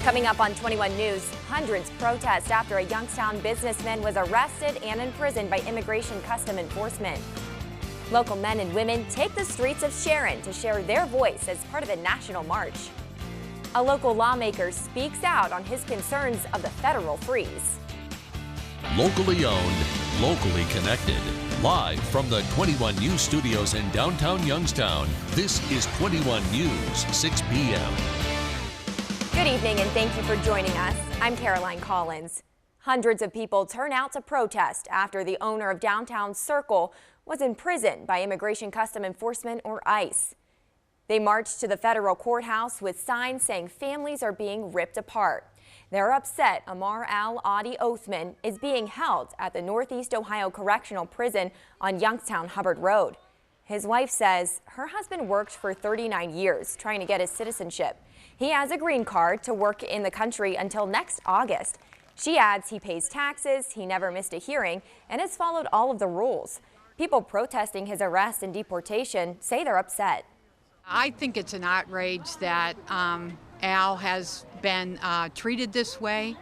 Coming up on 21 News, hundreds protest after a Youngstown businessman was arrested and imprisoned by Immigration Custom Enforcement. Local men and women take the streets of Sharon to share their voice as part of a national march. A local lawmaker speaks out on his concerns of the federal freeze. Locally owned, locally connected. Live from the 21 News studios in downtown Youngstown, this is 21 News, 6 p.m. Good evening and thank you for joining us. I'm Caroline Collins. Hundreds of people turn out to protest after the owner of downtown Circle was imprisoned by Immigration Custom Enforcement, or ICE. They marched to the federal courthouse with signs saying families are being ripped apart. They're upset Amar Al-Adi Othman is being held at the Northeast Ohio Correctional Prison on Youngstown Hubbard Road. His wife says her husband worked for 39 years trying to get his citizenship. He has a green card to work in the country until next August. She adds he pays taxes, he never missed a hearing, and has followed all of the rules. People protesting his arrest and deportation say they're upset. I think it's an outrage that Al has been treated this way.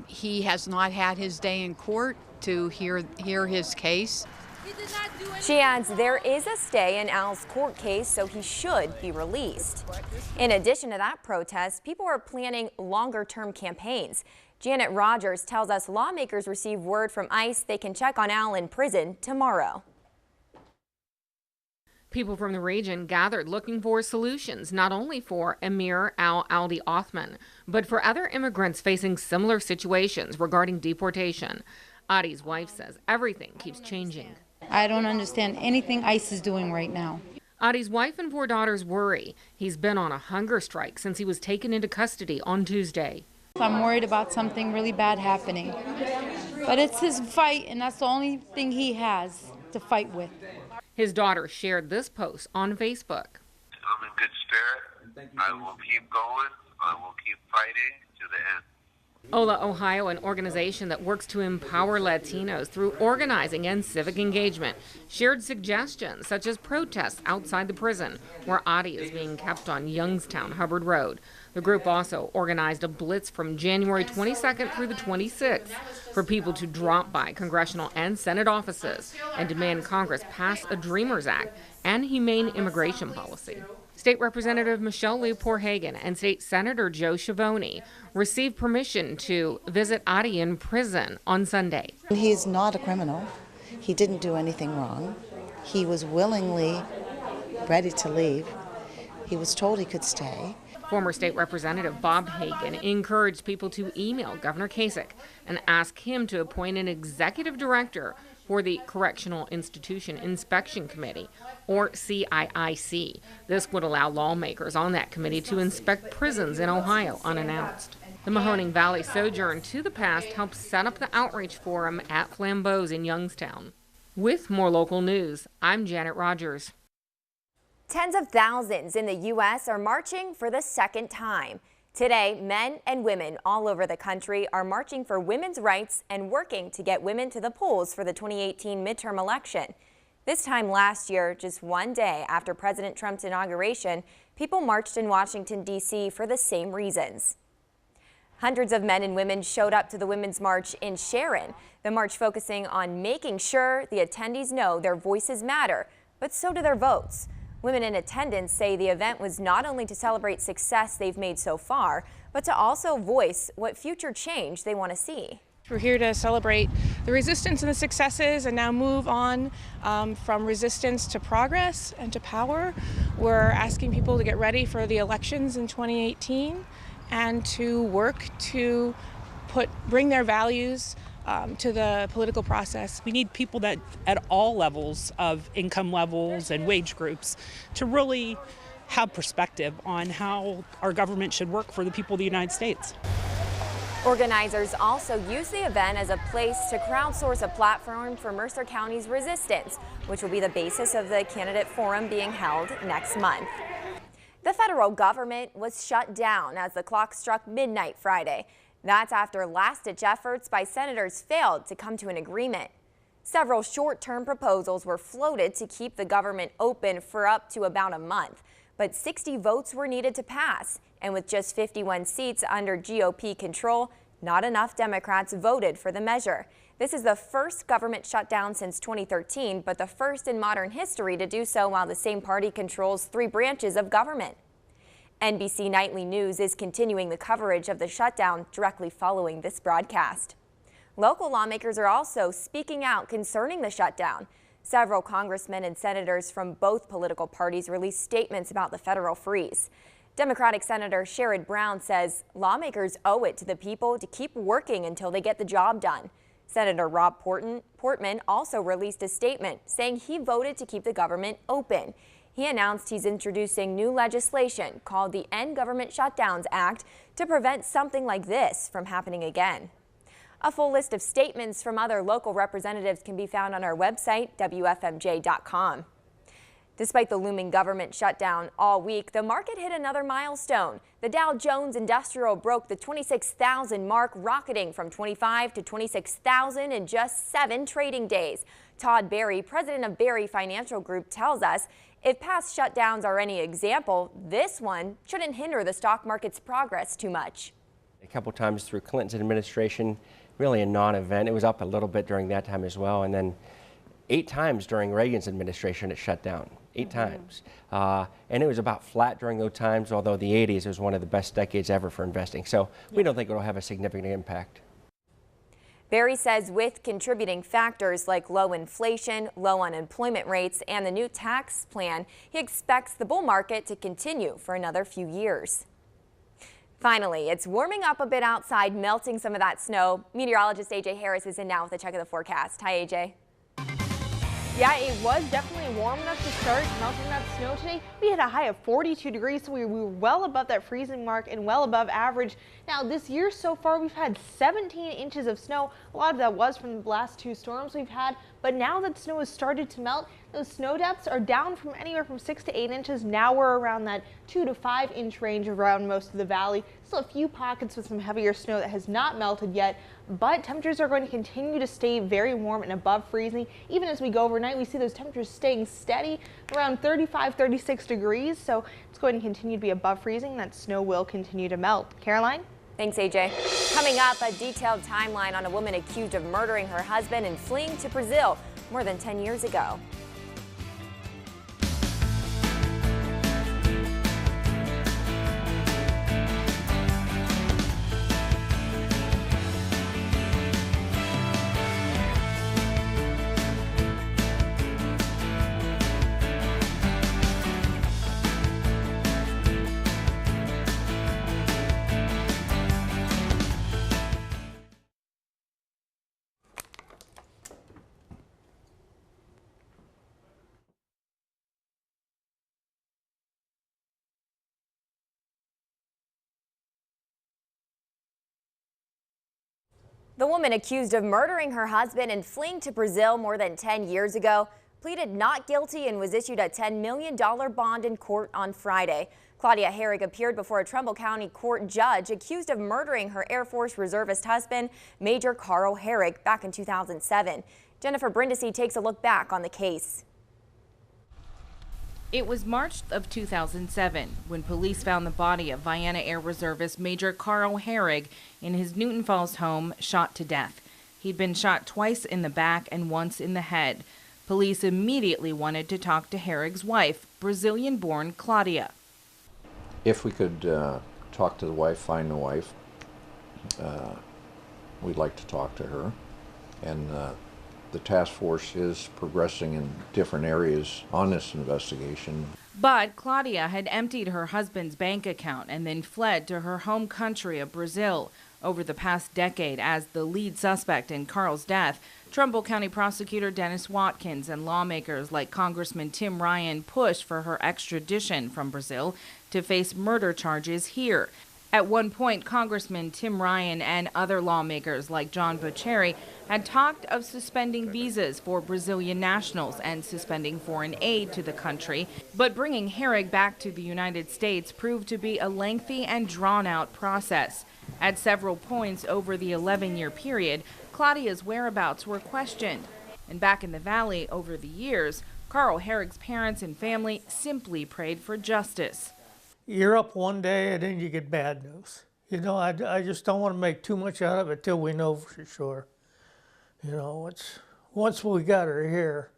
He has not had his day in court to hear his case. She adds there is a stay in Al's court case, so he should be released. In addition to that protest, people are planning longer-term campaigns. Janet Rogers tells us lawmakers received word from ICE they can check on Al in prison tomorrow. People from the region gathered looking for solutions, not only for Amir Al-Adi Othman, but for other immigrants facing similar situations regarding deportation. Adi's wife says everything keeps changing. I don't understand anything ICE is doing right now. Adi's wife and 4 daughters worry. He's been on a hunger strike since he was taken into custody on Tuesday. I'm worried about something really bad happening. But it's his fight, and that's the only thing he has to fight with. His daughter shared this post on Facebook. I'm in good spirit. I will keep going. I will keep fighting to the end. Ola Ohio, an organization that works to empower Latinos through organizing and civic engagement, shared suggestions such as protests outside the prison, where Adi is being kept on Youngstown Hubbard Road. The group also organized a blitz from January 22nd through the 26th for people to drop by congressional and Senate offices and demand Congress pass a Dreamers Act and humane immigration policy. State Representative Michelle Lepore-Hagan and State Senator Joe Schiavone received permission to visit Adi in prison on Sunday. He's not a criminal. He didn't do anything wrong. He was willingly ready to leave. He was told he could stay. Former State Representative Bob Hagan encouraged people to email Governor Kasich and ask him to appoint an executive director for the Correctional Institution Inspection Committee, or CIIC. This would allow lawmakers on that committee to inspect prisons in Ohio unannounced. The Mahoning Valley Sojourn to the Past helped set up the outreach forum at Flambeau's in Youngstown. With more local news, I'm Janet Rogers. Tens of thousands in the U.S. are marching for the second time. Today, men and women all over the country are marching for women's rights and working to get women to the polls for the 2018 midterm election. This time last year, just one day after President Trump's inauguration, people marched in Washington, D.C. for the same reasons. Hundreds of men and women showed up to the Women's March in Sharon. The march focusing on making sure the attendees know their voices matter, but so do their votes. Women in attendance say the event was not only to celebrate success they've made so far, but to also voice what future change they want to see. We're here to celebrate the resistance and the successes and now move on from resistance to progress and to power. We're asking people to get ready for the elections in 2018 and to work to bring their values to the political process. We need people that at all levels of income levels and wage groups to really have perspective on how our government should work for the people of the United States. Organizers also use the event as a place to crowdsource a platform for Mercer County's resistance, which will be the basis of the candidate forum being held next month. The federal government was shut down as the clock struck midnight Friday. That's after last-ditch efforts by senators failed to come to an agreement. Several short-term proposals were floated to keep the government open for up to about a month, but 60 votes were needed to pass. And with just 51 seats under GOP control, not enough Democrats voted for the measure. This is the first government shutdown since 2013, but the first in modern history to do so while the same party controls 3 branches of government. NBC Nightly News is continuing the coverage of the shutdown directly following this broadcast. Local lawmakers are also speaking out concerning the shutdown. Several congressmen and senators from both political parties released statements about the federal freeze. Democratic Senator Sherrod Brown says lawmakers owe it to the people to keep working until they get the job done. Senator Rob Portman also released a statement saying he voted to keep the government open. He announced he's introducing new legislation called the End Government Shutdowns Act to prevent something like this from happening again. A full list of statements from other local representatives can be found on our website, WFMJ.com. Despite the looming government shutdown all week, the market hit another milestone. The Dow Jones Industrial broke the 26,000 mark, rocketing from 25 to 26,000 in just 7 trading days. Todd Berry, president of Berry Financial Group, tells us if past shutdowns are any example, this one shouldn't hinder the stock market's progress too much. A couple times through Clinton's administration, really a non-event. It was up a little bit during that time as well, and then 8 times during Reagan's administration it shut down. 8 times. And it was about flat during those times, although the 80s was one of the best decades ever for investing. So we don't think it will have a significant impact. Berry says with contributing factors like low inflation, low unemployment rates, and the new tax plan, he expects the bull market to continue for another few years. Finally, it's warming up a bit outside, melting some of that snow. Meteorologist AJ Harris is in now with a check of the forecast. Hi, AJ. Yeah, it was definitely warm enough to start melting that snow today. We had a high of 42 degrees, so we were well above that freezing mark and well above average. Now, this year so far, we've had 17 inches of snow. A lot of that was from the last 2 storms we've had, but now that snow has started to melt, those snow depths are down from anywhere from 6 to 8 inches. Now we're around that 2 to 5 inch range around most of the valley. Still a few pockets with some heavier snow that has not melted yet, but temperatures are going to continue to stay very warm and above freezing. Even as we go overnight, we see those temperatures staying steady around 35, 36 degrees. So it's going to continue to be above freezing. That snow will continue to melt. Caroline? Thanks, AJ. Coming up, a detailed timeline on a woman accused of murdering her husband and fleeing to Brazil more than 10 years ago. The woman accused of murdering her husband and fleeing to Brazil more than 10 years ago pleaded not guilty and was issued a $10 million bond in court on Friday. Claudia Herrig appeared before a Trumbull County court judge accused of murdering her Air Force reservist husband, Major Carl Herrig, back in 2007. Jennifer Brindisi takes a look back on the case. It was March of 2007 when police found the body of Vienna Air Reservist Major Carl Herrig in his Newton Falls home, shot to death. He'd been shot twice in the back and once in the head. Police immediately wanted to talk to Herrig's wife, Brazilian-born Claudia. If we could talk to the wife, find the wife, we'd like to talk to her. And the task force is progressing in different areas on this investigation. But Claudia had emptied her husband's bank account and then fled to her home country of Brazil. Over the past decade, as the lead suspect in Carl's death, Trumbull County Prosecutor Dennis Watkins and lawmakers like Congressman Tim Ryan pushed for her extradition from Brazil to face murder charges here. At one point, Congressman Tim Ryan and other lawmakers like John Bocheri had talked of suspending visas for Brazilian nationals and suspending foreign aid to the country. But bringing Herrig back to the United States proved to be a lengthy and drawn-out process. At several points over the 11-year period, Claudia's whereabouts were questioned. And back in the valley over the years, Carl Herrig's parents and family simply prayed for justice. You're up one day and then you get bad news. You know, I just don't want to make too much out of it till we know for sure. You know, once we got her here,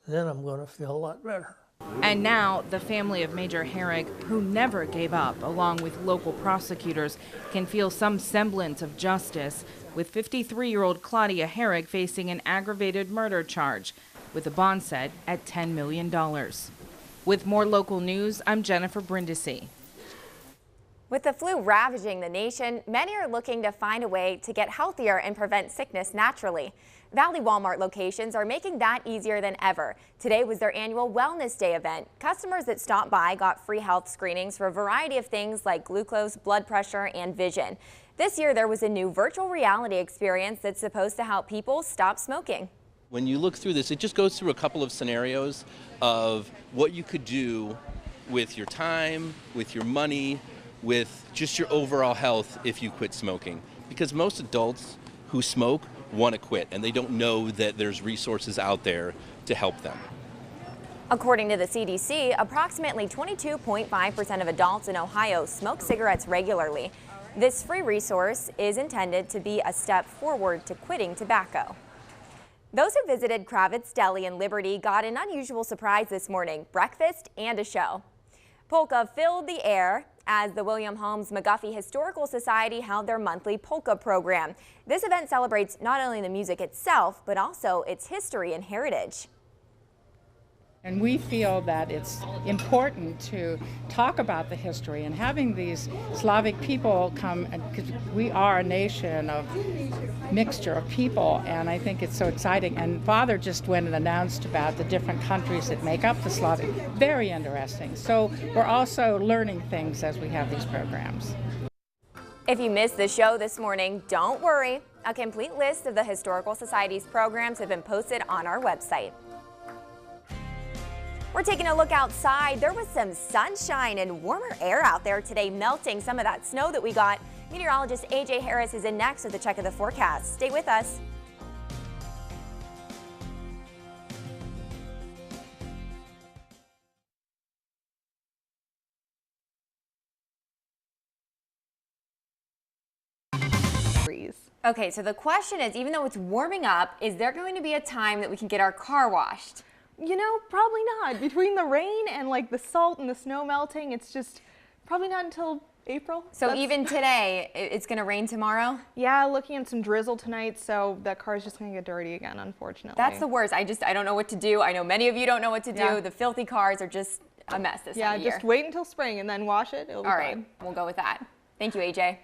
then I'm going to feel a lot better. And now the family of Major Herrig, who never gave up, along with local prosecutors, can feel some semblance of justice, with 53-year-old Claudia Herrig facing an aggravated murder charge, with a bond set at $10 million. With more local news, I'm Jennifer Brindisi. With the flu ravaging the nation, many are looking to find a way to get healthier and prevent sickness naturally. Valley Walmart locations are making that easier than ever. Today was their annual Wellness Day event. Customers that stopped by got free health screenings for a variety of things like glucose, blood pressure, and vision. This year, there was a new virtual reality experience that's supposed to help people stop smoking. When you look through this, it just goes through a couple of scenarios of what you could do with your time, with your money, with just your overall health if you quit smoking. Because most adults who smoke want to quit, and they don't know that there's resources out there to help them. According to the CDC, approximately 22.5% of adults in Ohio smoke cigarettes regularly. This free resource is intended to be a step forward to quitting tobacco. Those who visited Kravitz Deli in Liberty got an unusual surprise this morning, breakfast and a show. Polka filled the air as the William Holmes McGuffey Historical Society held their monthly polka program. This event celebrates not only the music itself, but also its history and heritage. And we feel that it's important to talk about the history and having these Slavic people come, because we are a nation of mixture of people, and I think it's so exciting. And Father just went and announced about the different countries that make up the Slavic. Very interesting. So we're also learning things as we have these programs. If you missed the show this morning, don't worry. A complete list of the Historical Society's programs have been posted on our website. We're taking a look outside. There was some sunshine and warmer air out there today, melting some of that snow that we got. Meteorologist AJ Harris is in next with a check of the forecast. Stay with us. Okay, so the question is, even though it's warming up, is there going to be a time that we can get our car washed? You know, probably not. Between the rain and like the salt and the snow melting, it's just probably not until April. So even today, it's going to rain tomorrow? Yeah, looking at some drizzle tonight, so that car's just going to get dirty again, unfortunately. That's the worst. I don't know what to do. I know many of you don't know what to do. Yeah. The filthy cars are just a mess this time of year. Yeah, just wait until spring and then wash it. It'll be fine. All right, we'll go with that. Thank you, AJ.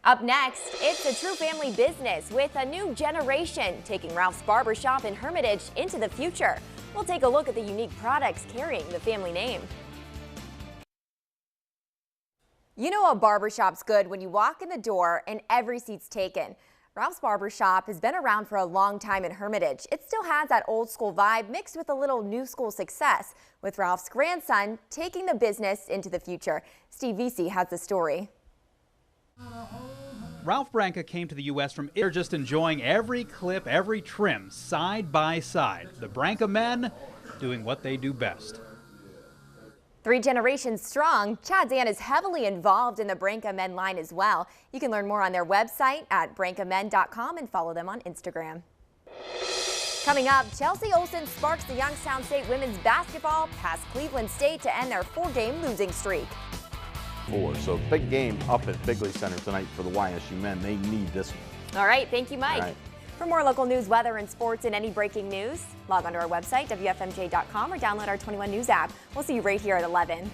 Up next, it's a true family business with a new generation taking Ralph's Barbershop in Hermitage into the future. We'll take a look at the unique products carrying the family name. You know a barbershop's good when you walk in the door and every seat's taken. Ralph's Barbershop has been around for a long time in Hermitage. It still has that old school vibe mixed with a little new school success, with Ralph's grandson taking the business into the future. Steve Vesey has the story. Ralph Branca came to the U.S. from Italy, just enjoying every clip, every trim, side by side. The Branca men doing what they do best. 3 generations strong, Chad Zan is heavily involved in the Branca men line as well. You can learn more on their website at brancamen.com and follow them on Instagram. Coming up, Chelsea Olsen sparks the Youngstown State women's basketball past Cleveland State to end their 4-game losing streak. So big game up at Bigley Center tonight for the YSU men. They need this one. All right, thank you, Mike. Right. For more local news, weather, and sports, and any breaking news, log on to our website, WFMJ.com, or download our 21 News app. We'll see you right here at 11.